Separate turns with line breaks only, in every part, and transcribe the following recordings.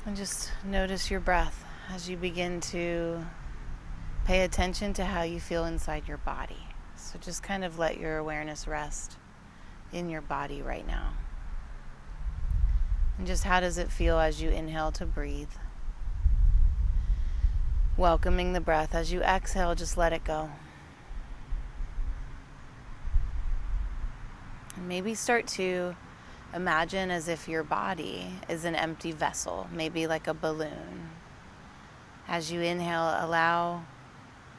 And just notice your breath as you begin to pay attention to how you feel inside your body. So just kind of let your awareness rest in your body right now. And just how does it feel as you inhale to breathe? Welcoming the breath. As you exhale, just let it go. And maybe start to imagine as if your body is an empty vessel, maybe like a balloon. As you inhale, allow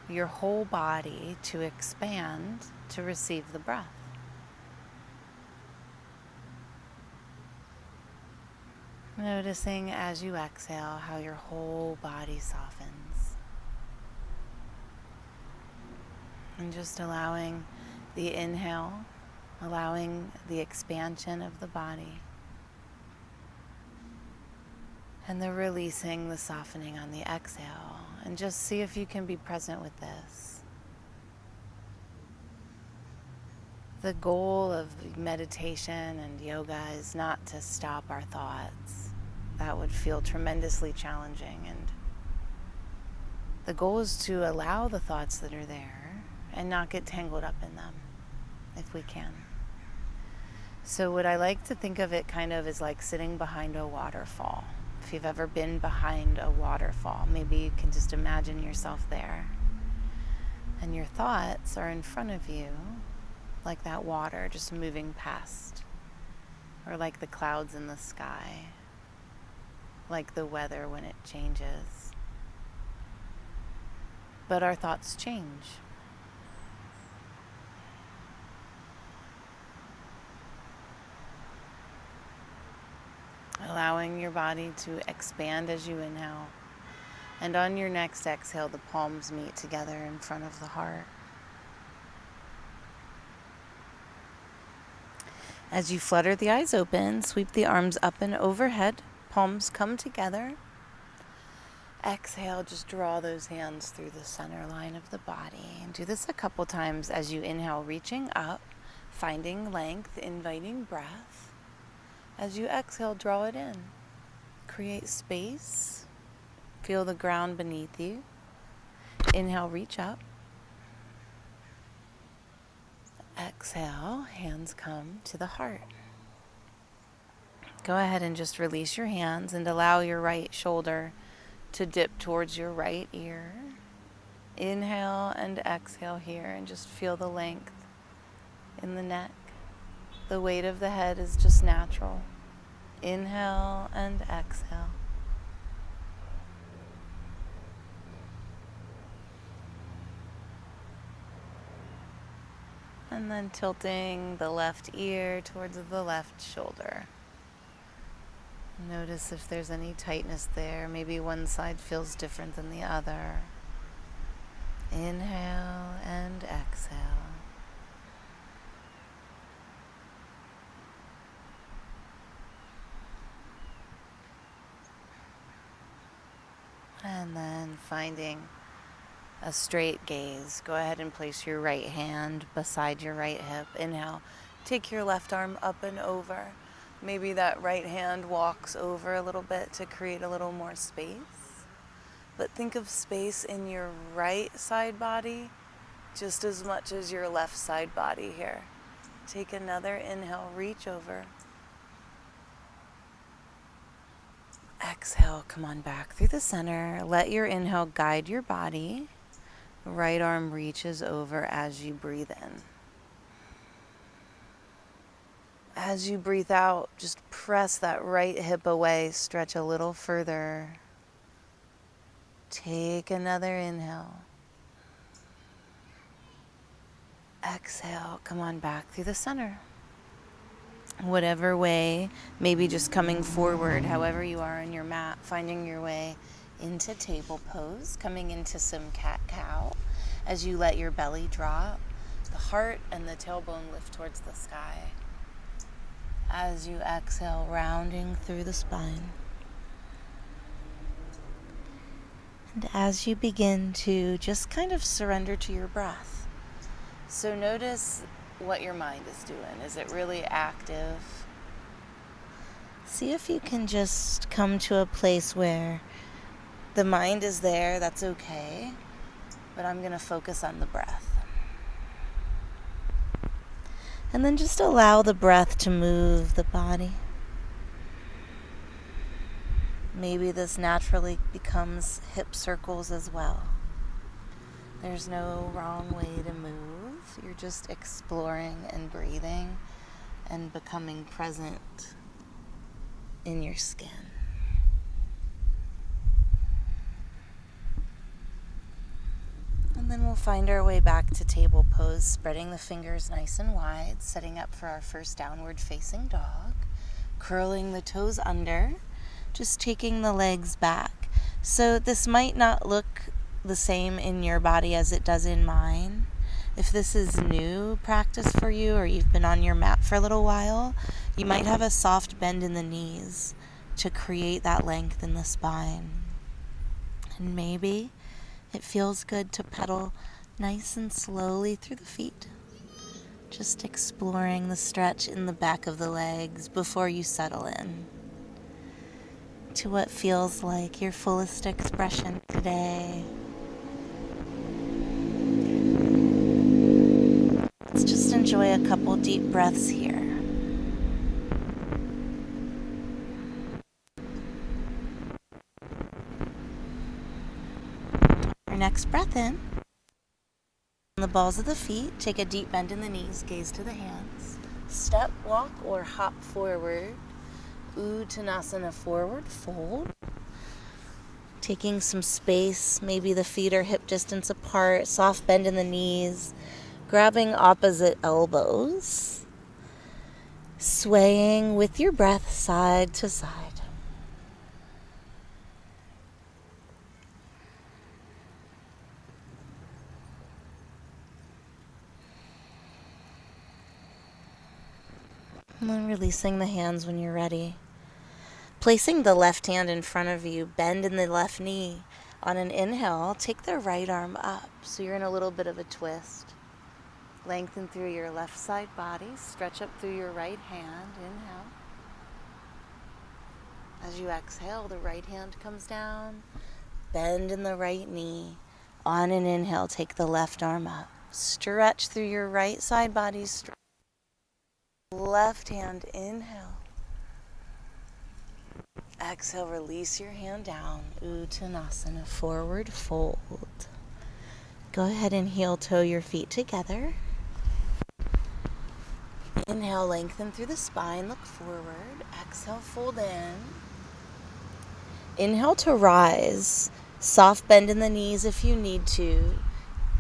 your whole body to expand to receive the breath. Noticing as you exhale how your whole body softens. And just allowing the inhale, allowing the expansion of the body. And the releasing, the softening on the exhale. And just see if you can be present with this. The goal of meditation and yoga is not to stop our thoughts. That would feel tremendously challenging. And the goal is to allow the thoughts that are there and not get tangled up in them, if we can. So what I like to think of it kind of is like sitting behind a waterfall. If you've ever been behind a waterfall, maybe you can just imagine yourself there. And your thoughts are in front of you, like that water just moving past, or like the clouds in the sky, like the weather when it changes. But our thoughts change. Allowing your body to expand as you inhale. And on your next exhale, the palms meet together in front of the heart. As you flutter the eyes open, sweep the arms up and overhead. Palms come together. Exhale, just draw those hands through the center line of the body. And do this a couple times as you inhale, reaching up, finding length, inviting breath. As you exhale, draw it in. Create space. Feel the ground beneath you. Inhale, reach up. Exhale, hands come to the heart. Go ahead and just release your hands and allow your right shoulder to dip towards your right ear. Inhale and exhale here and just feel the length in the neck. The weight of the head is just natural. Inhale and exhale. And then tilting the left ear towards the left shoulder. Notice if there's any tightness there. Maybe one side feels different than the other. Inhale and exhale. And then finding a straight gaze. Go ahead and place your right hand beside your right hip. Inhale. Take your left arm up and over. Maybe that right hand walks over a little bit to create a little more space. But think of space in your right side body just as much as your left side body here. Take another inhale, reach over. Exhale, come on back through the center. Let your inhale guide your body. Right arm reaches over as you breathe in. As you breathe out, just press that right hip away, stretch a little further. Take another inhale. Exhale, come on back through the center. Whatever way, maybe just coming forward, however you are on your mat, finding your way into table pose, coming into some cat-cow as you let your belly drop, the heart and the tailbone lift towards the sky. As you exhale, rounding through the spine. And as you begin to just kind of surrender to your breath. So notice what your mind is doing. Is it really active? See if you can just come to a place where the mind is there, that's okay, but I'm going to focus on the breath. And then just allow the breath to move the body. Maybe this naturally becomes hip circles as well. There's no wrong way to move. You're just exploring and breathing and becoming present in your skin. And then we'll find our way back to table pose, spreading the fingers nice and wide, setting up for our first downward facing dog, curling the toes under, just taking the legs back. So this might not look the same in your body as it does in mine. If this is new practice for you, or you've been on your mat for a little while, you might have a soft bend in the knees to create that length in the spine. And maybe it feels good to pedal nice and slowly through the feet, just exploring the stretch in the back of the legs before you settle in to what feels like your fullest expression today. Let's just enjoy a couple deep breaths here. Our next breath in. On the balls of the feet, take a deep bend in the knees, gaze to the hands. Step, walk, or hop forward. Uttanasana, forward fold. Taking some space, maybe the feet are hip distance apart, soft bend in the knees, grabbing opposite elbows, swaying with your breath side to side. And then releasing the hands when you're ready. Placing the left hand in front of you, bend in the left knee. On an inhale, take the right arm up. So you're in a little bit of a twist. Lengthen through your left side body. Stretch up through your right hand. Inhale. As you exhale, the right hand comes down. Bend in the right knee. On an inhale, take the left arm up. Stretch through your right side body. Left hand, inhale. Exhale, release your hand down. Uttanasana, forward fold. Go ahead and heel toe your feet together. Inhale, lengthen through the spine, look forward. Exhale, fold in. Inhale to rise. Soft bend in the knees if you need to.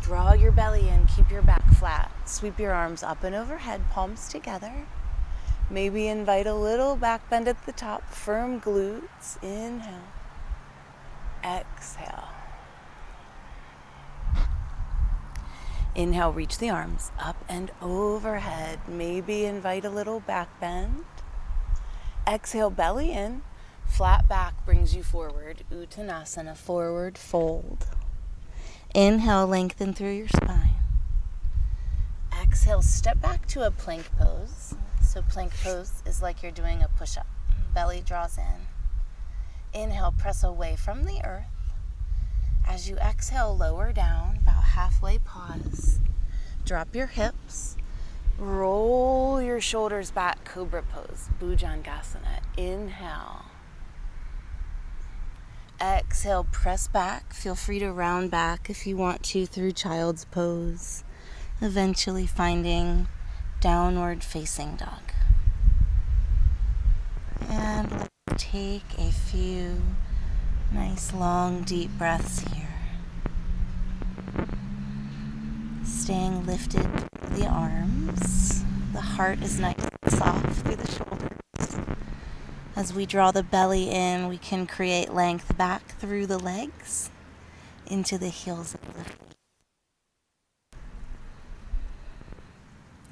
Draw your belly in, keep your back flat. Sweep your arms up and overhead, palms together. Maybe invite a little back bend at the top, firm glutes. Inhale. Exhale. Inhale, reach the arms up and overhead. Maybe invite a little back bend. Exhale, belly in. Flat back brings you forward. Uttanasana, forward fold. Inhale, lengthen through your spine. Exhale, step back to a plank pose. So plank pose is like you're doing a push-up. Belly draws in. Inhale, press away from the earth. As you exhale, lower down, about halfway pause. Drop your hips. Roll your shoulders back, cobra pose, Bhujangasana. Inhale. Exhale, press back. Feel free to round back if you want to through child's pose. Eventually finding downward facing dog. And let's take a few nice long deep breaths here. Staying lifted through the arms. The heart is nice and soft through the shoulders. As we draw the belly in, we can create length back through the legs into the heels of the feet.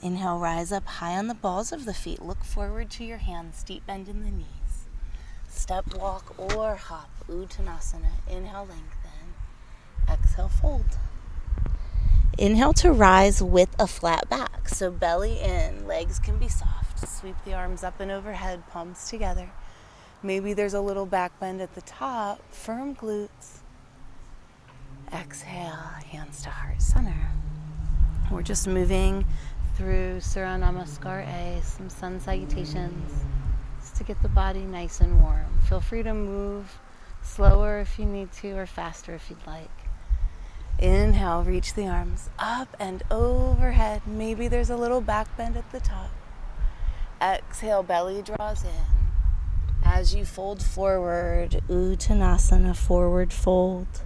Inhale, rise up high on the balls of the feet. Look forward to your hands, deep bend in the knees. Step, walk, or hop, Uttanasana. Inhale, lengthen. Exhale, fold. Inhale to rise with a flat back. So belly in, legs can be soft. Sweep the arms up and overhead, palms together. Maybe there's a little back bend at the top, firm glutes. Exhale, hands to heart center. We're just moving through Surya Namaskar A, some sun salutations, just to get the body nice and warm. Feel free to move slower if you need to, or faster if you'd like. Inhale, reach the arms up and overhead. Maybe there's a little back bend at the top. Exhale, belly draws in. As you fold forward, Uttanasana, forward fold.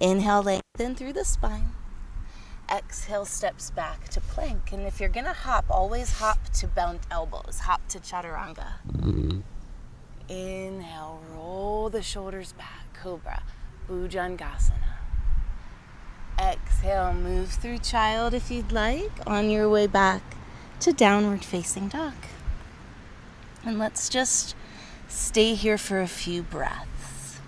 Inhale, lengthen through the spine. Exhale, steps back to plank. And if you're going to hop, always hop to bent elbows. Hop to chaturanga. Inhale, roll the shoulders back. Cobra, Bhujangasana. Exhale, move through child if you'd like. On your way back to downward facing dog. And let's just stay here for a few breaths.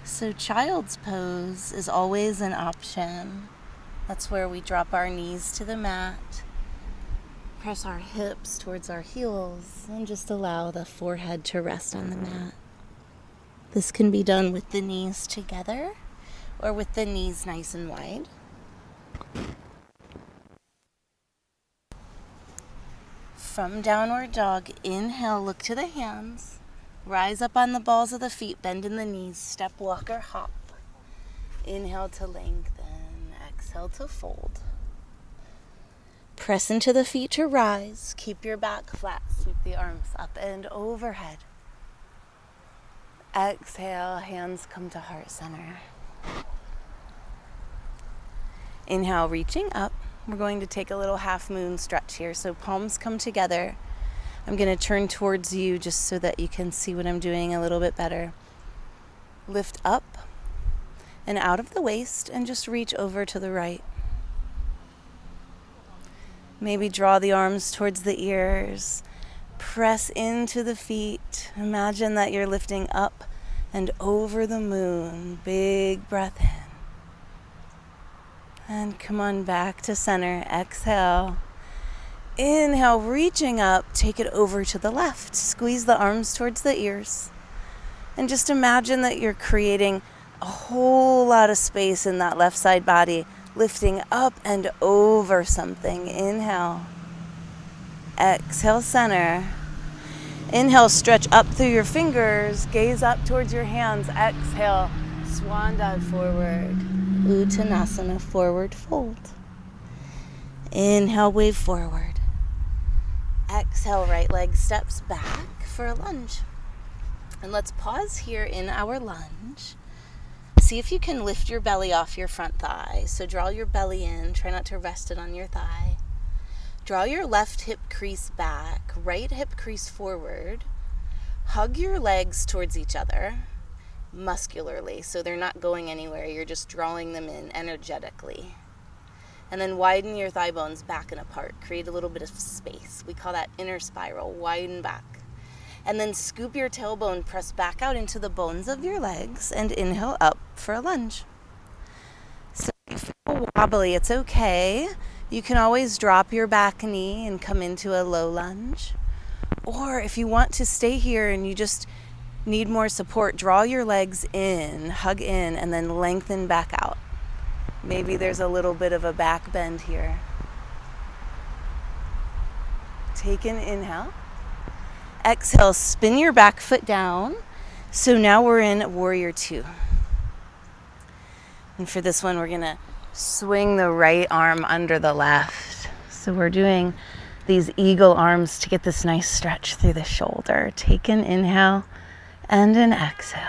So child's pose is always an option. That's where we drop our knees to the mat, press our hips towards our heels, and just allow the forehead to rest on the mat. This can be done with the knees together or with the knees nice and wide. From downward dog, inhale, look to the hands. Rise up on the balls of the feet, bend in the knees, step, walk, or hop. Inhale to lengthen, exhale to fold. Press into the feet to rise. Keep your back flat, sweep the arms up and overhead. Exhale, hands come to heart center. Inhale, reaching up. We're going to take a little half moon stretch here. So palms come together. I'm going to turn towards you just so that you can see what I'm doing a little bit better. Lift up and out of the waist and just reach over to the right. Maybe draw the arms towards the ears. Press into the feet. Imagine that you're lifting up and over the moon. Big breath in. And come on back to center. Exhale. Inhale, reaching up, take it over to the left. Squeeze the arms towards the ears. And just imagine that you're creating a whole lot of space in that left side body, lifting up and over something. Inhale. Exhale, center. Inhale, stretch up through your fingers, gaze up towards your hands. Exhale, swan dive forward. Uttanasana, forward fold. Inhale, wave forward. Exhale, right leg steps back for a lunge. And let's pause here in our lunge. See if you can lift your belly off your front thigh. So draw your belly in, try not to rest it on your thigh. Draw your left hip crease back, right hip crease forward. Hug your legs towards each other muscularly, so they're not going anywhere. You're just drawing them in energetically. And then widen your thigh bones back and apart. Create a little bit of space. We call that inner spiral. Widen back. And then scoop your tailbone, press back out into the bones of your legs, and inhale up for a lunge. So if you feel wobbly, it's okay. You can always drop your back knee and come into a low lunge. Or if you want to stay here and you just need more support, draw your legs in, hug in, and then lengthen back out. Maybe there's a little bit of a back bend here. Take an inhale. Exhale, spin your back foot down. So now we're in Warrior Two. And for this one, we're going to swing the right arm under the left. So we're doing these eagle arms to get this nice stretch through the shoulder. Take an inhale and an exhale.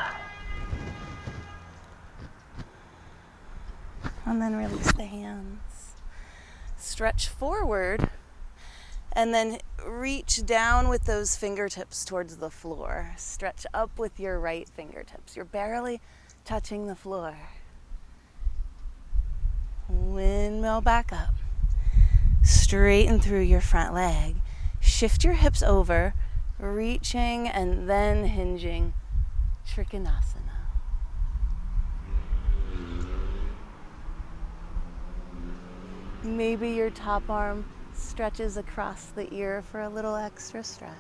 And then release the hands. Stretch forward and then reach down with those fingertips towards the floor. Stretch up with your right fingertips. You're barely touching the floor. Windmill back up. Straighten through your front leg. Shift your hips over, reaching and then hinging. Trikonasana. Maybe your top arm stretches across the ear for a little extra stretch.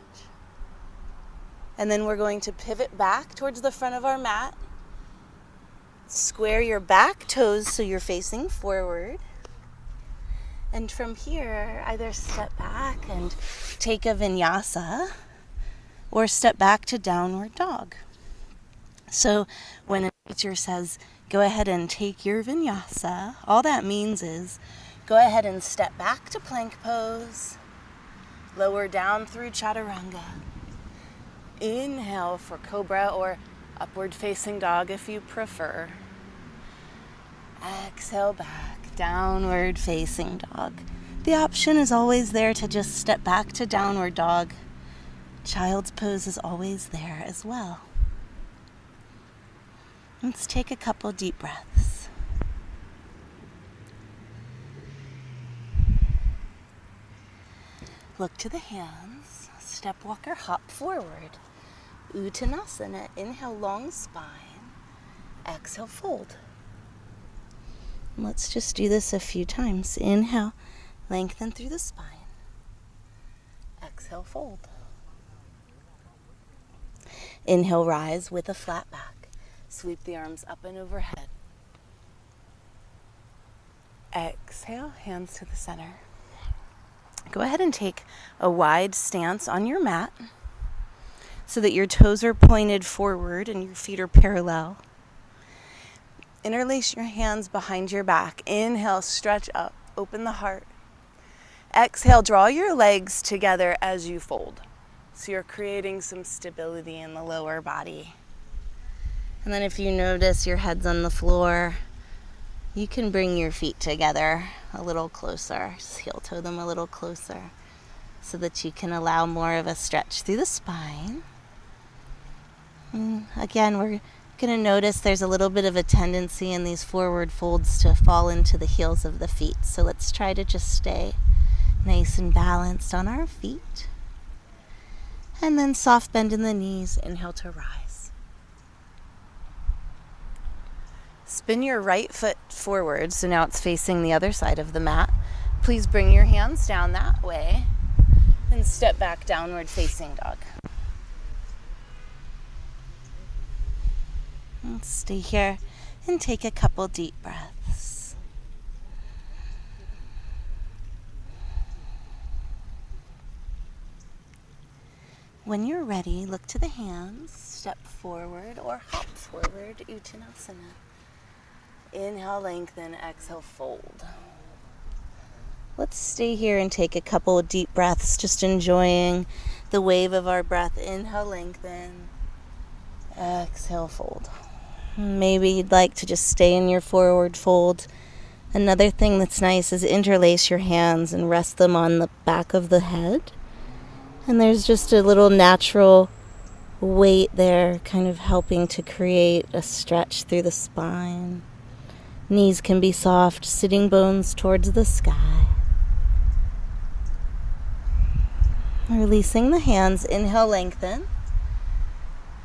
And then we're going to pivot back towards the front of our mat. Square your back toes so you're facing forward. And from here, either step back and take a vinyasa or step back to downward dog. So when a teacher says, go ahead and take your vinyasa, all that means is go ahead and step back to plank pose, lower down through chaturanga. Inhale for cobra or upward facing dog if you prefer. Exhale back, downward facing dog. The option is always there to just step back to downward dog. Child's pose is always there as well. Let's take a couple deep breaths. Look to the hands. Step walker, hop forward. Uttanasana. Inhale, long spine. Exhale, fold. Let's just do this a few times. Inhale, lengthen through the spine. Exhale, fold. Inhale, rise with a flat back. Sweep the arms up and overhead. Exhale, hands to the center. Go ahead and take a wide stance on your mat so that your toes are pointed forward and your feet are parallel. Interlace your hands behind your back. Inhale, stretch up, open the heart. Exhale, draw your legs together as you fold. So you're creating some stability in the lower body. And then if you notice your head's on the floor, you can bring your feet together a little closer. Just heel toe them a little closer so that you can allow more of a stretch through the spine. And again, we're going to notice there's a little bit of a tendency in these forward folds to fall into the heels of the feet. So let's try to just stay nice and balanced on our feet. And then soft bend in the knees. Inhale to rise. Spin your right foot forward, so now it's facing the other side of the mat. Please bring your hands down that way and step back, downward facing dog. Let's stay here and take a couple deep breaths. When you're ready, look to the hands, step forward or hop forward, Uttanasana. Inhale, lengthen, exhale, fold. Let's stay here and take a couple of deep breaths, just enjoying the wave of our breath. Inhale, lengthen, exhale, fold. Maybe you'd like to just stay in your forward fold. Another thing that's nice is interlace your hands and rest them on the back of the head. And there's just a little natural weight there, kind of helping to create a stretch through the spine. Knees can be soft, sitting bones towards the sky. Releasing the hands, inhale, lengthen.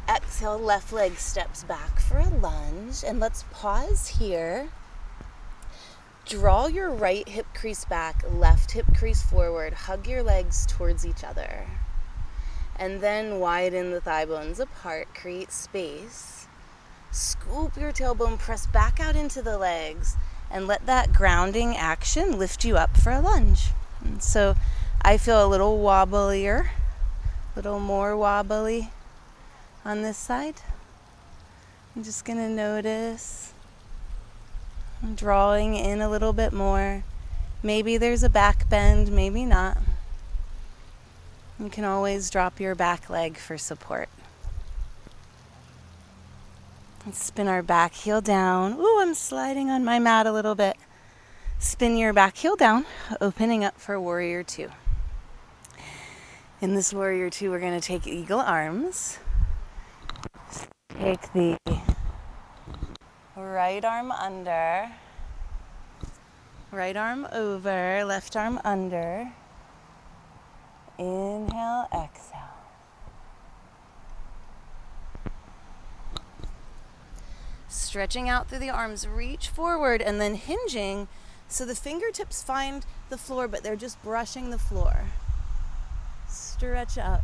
Exhale, left leg steps back for a lunge. And let's pause here. Draw your right hip crease back, left hip crease forward. Hug your legs towards each other. And then widen the thigh bones apart, create space. Scoop your tailbone, press back out into the legs, and let that grounding action lift you up for a lunge. And so I feel a little wobblier, a little more wobbly on this side. I'm just going to notice. I'm drawing in a little bit more. Maybe there's a back bend, maybe not. You can always drop your back leg for support. Let's spin our back heel down. Ooh, I'm sliding on my mat a little bit. Spin your back heel down, opening up for Warrior Two. In this Warrior Two, we're going to take eagle arms. Take the right arm under, right arm over, left arm under. Inhale, exhale. Stretching out through the arms, reach forward and then hinging So the fingertips find the floor, but they're just brushing the floor. Stretch up.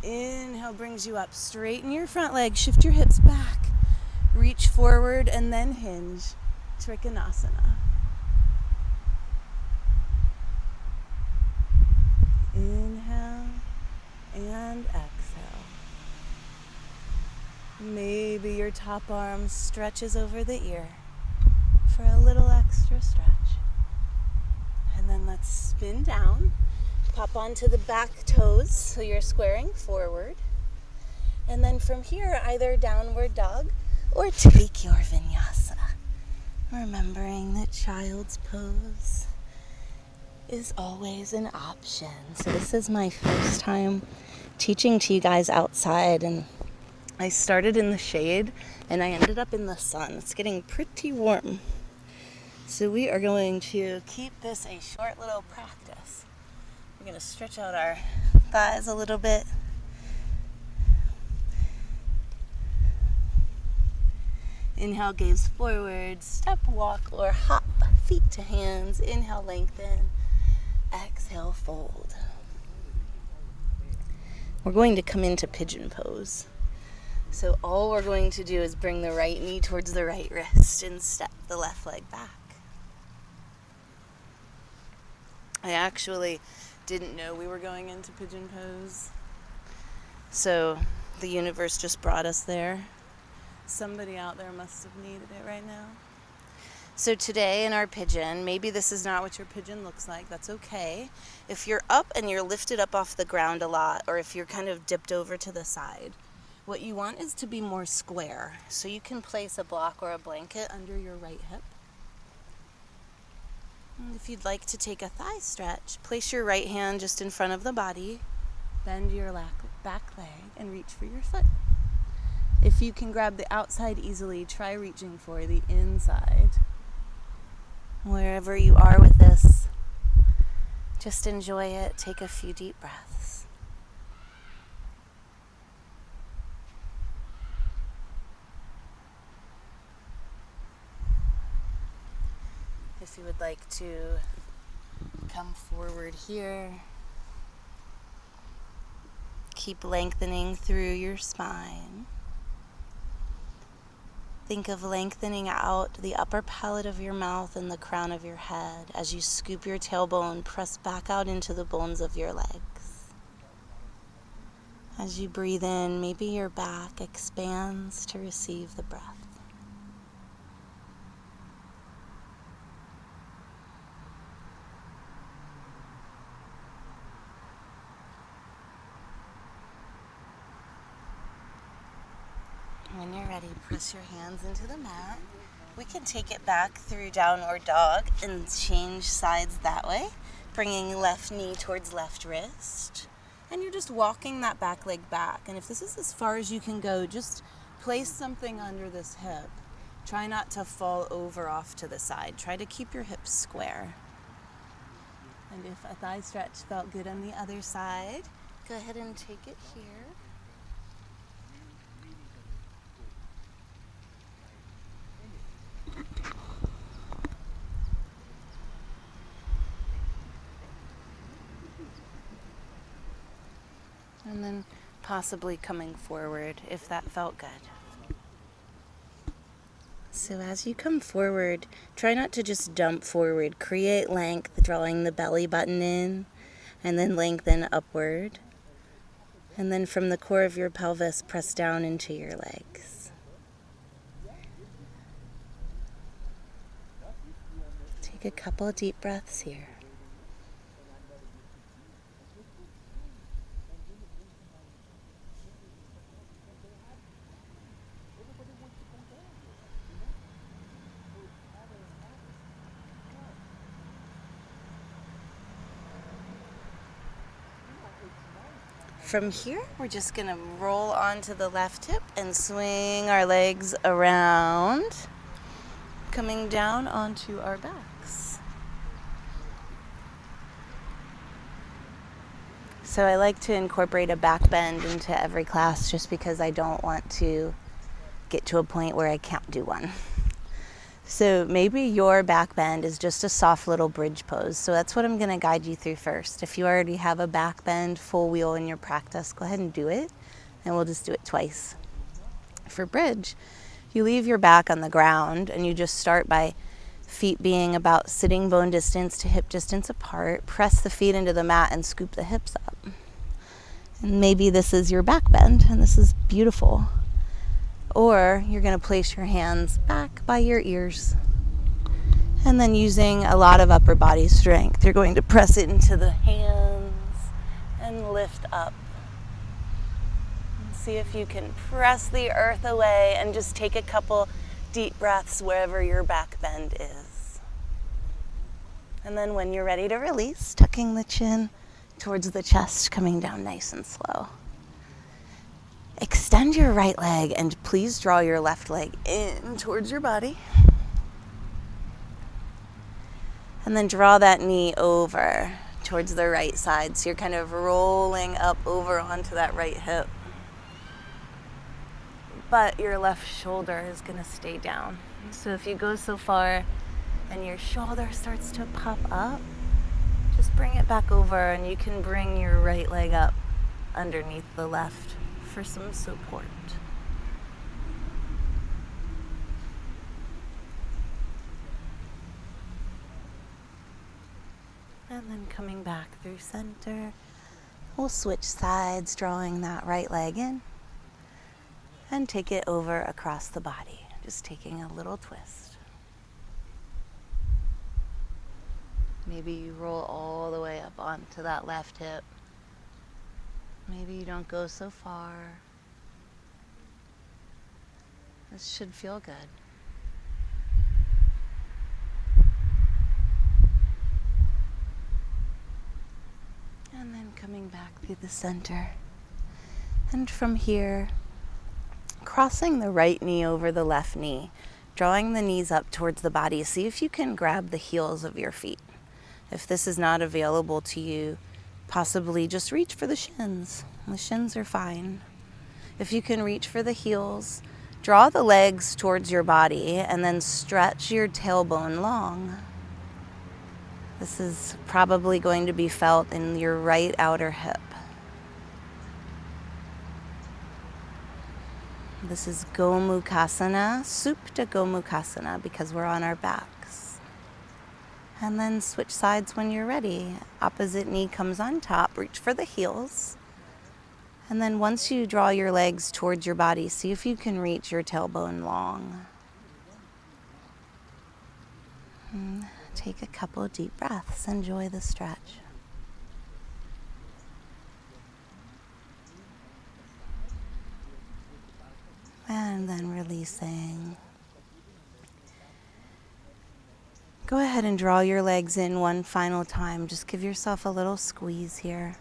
Inhale brings you up. Straighten your front leg. Shift your hips back. Reach forward and then hinge. Trikonasana. Inhale and exhale. Maybe your top arm stretches over the ear for a little extra stretch. And then let's spin down. Pop onto the back toes so you're squaring forward. And then from here, either downward dog or take your vinyasa. Remembering that child's pose is always an option. So this is my first time teaching to you guys outside, and I started in the shade and I ended up in the sun. It's getting pretty warm. So we are going to keep this a short little practice. We're going to stretch out our thighs a little bit. Inhale, gaze forward, step, walk, or hop, feet to hands. Inhale, lengthen. Exhale, fold. We're going to come into pigeon pose. So all we're going to do is bring the right knee towards the right wrist and step the left leg back. I actually didn't know we were going into pigeon pose. So the universe just brought us there. Somebody out there must have needed it right now. So today in our pigeon, maybe this is not what your pigeon looks like. That's okay. If you're up and you're lifted up off the ground a lot, or if you're kind of dipped over to the side, what you want is to be more square. So you can place a block or a blanket under your right hip. And if you'd like to take a thigh stretch, place your right hand just in front of the body, bend your back leg, and reach for your foot. If you can grab the outside easily, try reaching for the inside. Wherever you are with this, just enjoy it. Take a few deep breaths. If you would like to come forward here, keep lengthening through your spine. Think of lengthening out the upper palate of your mouth and the crown of your head as you scoop your tailbone, press back out into the bones of your legs. As you breathe in, maybe your back expands to receive the breath. When you're ready, press your hands into the mat. We can take it back through downward dog and change sides that way, bringing left knee towards left wrist. And you're just walking that back leg back. And if this is as far as you can go, just place something under this hip. Try not to fall over off to the side. Try to keep your hips square. And if a thigh stretch felt good on the other side, go ahead and take it here. And then possibly coming forward if that felt good. So as you come forward, try not to just dump forward. Create length, drawing the belly button in, and then lengthen upward. And then from the core of your pelvis, press down into your legs. Take a couple of deep breaths here. From here, we're just going to roll onto the left hip and swing our legs around, coming down onto our backs. So I like to incorporate a back bend into every class just because I don't want to get to a point where I can't do one. So maybe your back bend is just a soft little bridge pose. So that's what I'm going to guide you through first. If you already have a back bend full wheel in your practice, go ahead and do it. And we'll just do it twice. For bridge, you leave your back on the ground and you just start by feet being about sitting bone distance to hip distance apart. Press the feet into the mat and scoop the hips up. And maybe this is your back bend and this is beautiful. Or you're going to place your hands back by your ears. And then using a lot of upper body strength, you're going to press it into the hands and lift up. And see if you can press the earth away and just take a couple deep breaths wherever your back bend is. And then when you're ready to release, tucking the chin towards the chest, coming down nice and slow. Extend your right leg and please draw your left leg in towards your body. And then draw that knee over towards the right side. So you're kind of rolling up over onto that right hip. But your left shoulder is going to stay down. So if you go so far and your shoulder starts to pop up, just bring it back over and you can bring your right leg up underneath the left for some support. And then coming back through center, we'll switch sides, drawing that right leg in and take it over across the body, just taking a little twist. Maybe you roll all the way up onto that left hip. Maybe you don't go so far. This should feel good. And then coming back through the center. And from here, crossing the right knee over the left knee, drawing the knees up towards the body. See if you can grab the heels of your feet. If this is not available to you, possibly just reach for the shins. The shins are fine. If you can reach for the heels, draw the legs towards your body and then stretch your tailbone long. This is probably going to be felt in your right outer hip. This is Gomukhasana, Supta Gomukhasana, because we're on our backs. And then switch sides when you're ready. Opposite knee comes on top, reach for the heels. And then once you draw your legs towards your body, see if you can reach your tailbone long. And take a couple deep breaths, enjoy the stretch. And then releasing. Go ahead and draw your legs in one final time. Just give yourself a little squeeze here.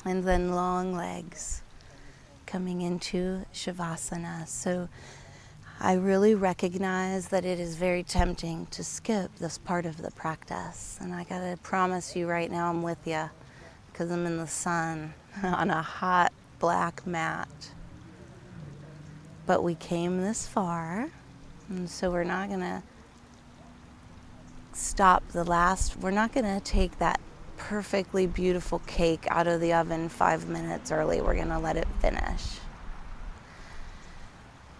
And then long legs coming into Shavasana. So I really recognize that it is very tempting to skip this part of the practice. And I gotta promise you right now I'm with you because I'm in the sun on a hot black mat. But we came this far, and so we're not gonna stop we're not gonna take that perfectly beautiful cake out of the oven 5 minutes early. We're gonna let it finish.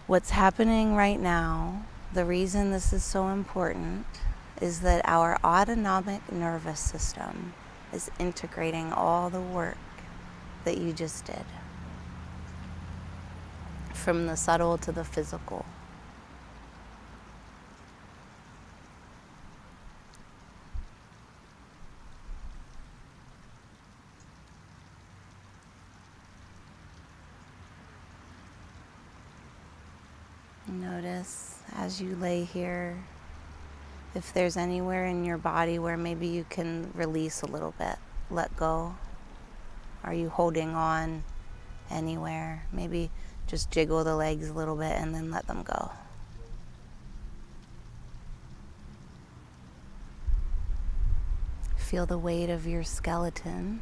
What's happening right now, the reason this is so important, is that our autonomic nervous system is integrating all the work that you just did, from the subtle to the physical. Notice as you lay here, if there's anywhere in your body where maybe you can release a little bit, let go. Are you holding on anywhere? Maybe just jiggle the legs a little bit and then let them go. Feel the weight of your skeleton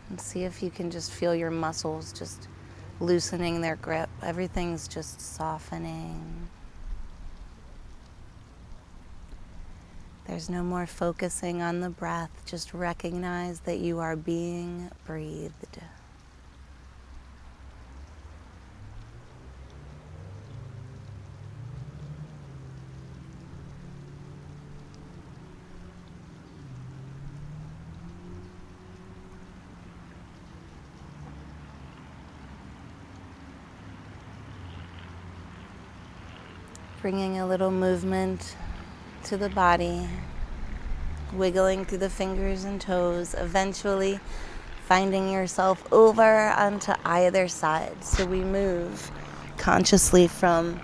and see if you can just feel your muscles just loosening their grip. Everything's just softening. There's no more focusing on the breath. Just recognize that you are being breathed. Bringing a little movement to the body, wiggling through the fingers and toes, eventually finding yourself over onto either side. So we move consciously from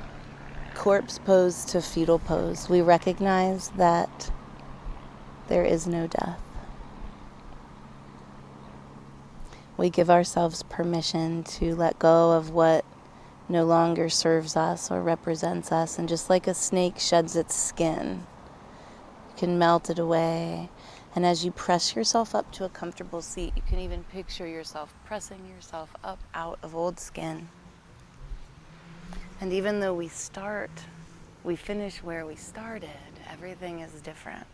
corpse pose to fetal pose. We recognize that there is no death. We give ourselves permission to let go of what no longer serves us or represents us, and just like a snake sheds its skin, you can melt it away. And as you press yourself up to a comfortable seat, you can even picture yourself pressing yourself up out of old skin. And even though we finish where we started, everything is different.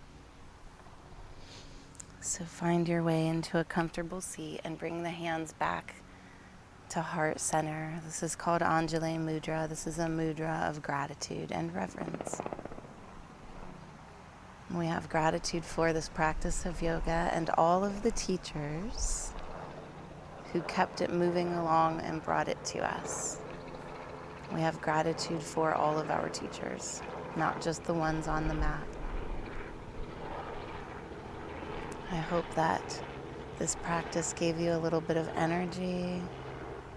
So find your way into a comfortable seat and bring the hands back to heart center. This is called Anjali Mudra. This is a mudra of gratitude and reverence. We have gratitude for this practice of yoga and all of the teachers who kept it moving along and brought it to us. We have gratitude for all of our teachers, not just the ones on the mat. I hope that this practice gave you a little bit of energy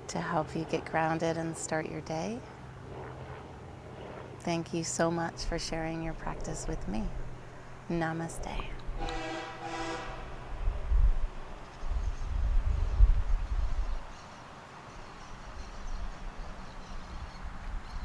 to help you get grounded and start your day. Thank you so much for sharing your practice with me. Namaste.